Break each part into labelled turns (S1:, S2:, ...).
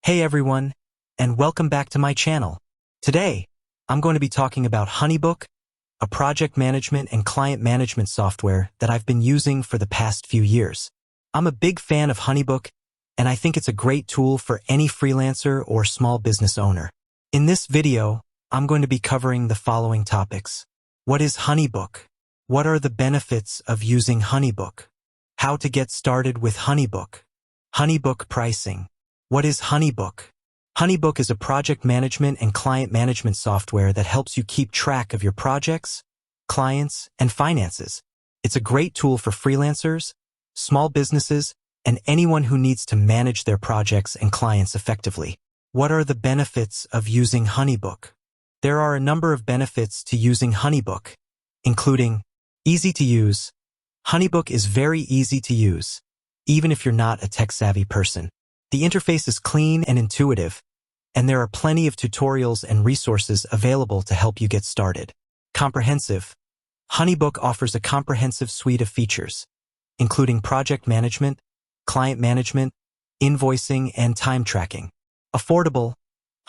S1: Hey everyone, and welcome back to my channel. Today, I'm going to be talking about HoneyBook, a project management and client management software that I've been using for the past few years. I'm a big fan of HoneyBook, and I think it's a great tool for any freelancer or small business owner. In this video, I'm going to be covering the following topics. What is HoneyBook? What are the benefits of using HoneyBook? How to get started with HoneyBook? HoneyBook pricing. What is HoneyBook? HoneyBook is a project management and client management software that helps you keep track of your projects, clients, and finances. It's a great tool for freelancers, small businesses, and anyone who needs to manage their projects and clients effectively. What are the benefits of using HoneyBook? There are a number of benefits to using HoneyBook, including easy to use. HoneyBook is very easy to use, even if you're not a tech-savvy person. The interface is clean and intuitive, and there are plenty of tutorials and resources available to help you get started. Comprehensive. HoneyBook offers a comprehensive suite of features, including project management, client management, invoicing, and time tracking. Affordable.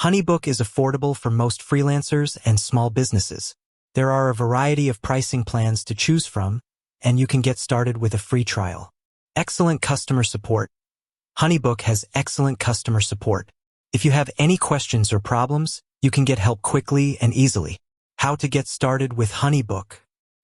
S1: HoneyBook is affordable for most freelancers and small businesses. There are a variety of pricing plans to choose from, and you can get started with a free trial. Excellent customer support. HoneyBook has excellent customer support. If you have any questions or problems, you can get help quickly and easily. How to get started with HoneyBook?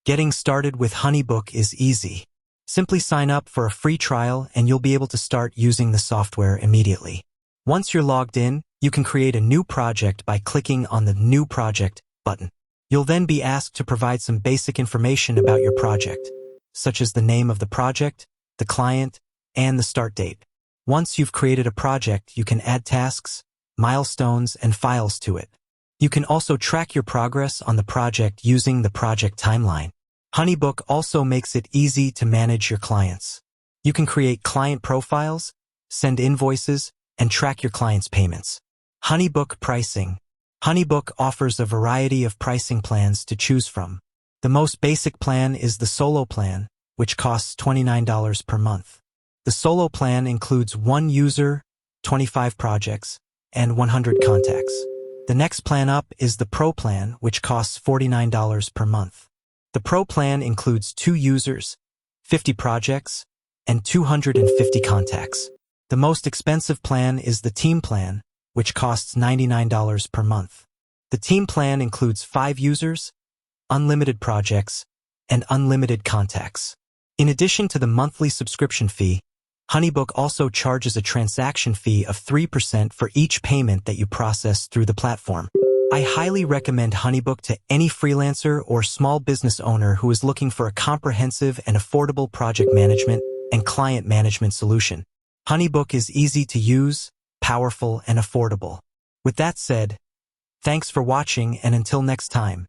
S1: Getting started with HoneyBook is easy. Simply sign up for a free trial and you'll be able to start using the software immediately. Once you're logged in, you can create a new project by clicking on the New Project button. You'll then be asked to provide some basic information about your project, such as the name of the project, the client, and the start date. Once you've created a project, you can add tasks, milestones, and files to it. You can also track your progress on the project using the project timeline. HoneyBook also makes it easy to manage your clients. You can create client profiles, send invoices, and track your clients' payments. HoneyBook pricing. HoneyBook offers a variety of pricing plans to choose from. The most basic plan is the Solo plan, which costs $29 per month. The Solo plan includes 1 user, 25 projects, and 100 contacts. The next plan up is the Pro plan, which costs $49 per month. The Pro plan includes 2 users, 50 projects, and 250 contacts. The most expensive plan is the Team plan, which costs $99 per month. The Team plan includes 5 users, unlimited projects, and unlimited contacts. In addition to the monthly subscription fee, HoneyBook also charges a transaction fee of 3% for each payment that you process through the platform. I highly recommend HoneyBook to any freelancer or small business owner who is looking for a comprehensive and affordable project management and client management solution. HoneyBook is easy to use, powerful, and affordable. With that said, thanks for watching, and until next time.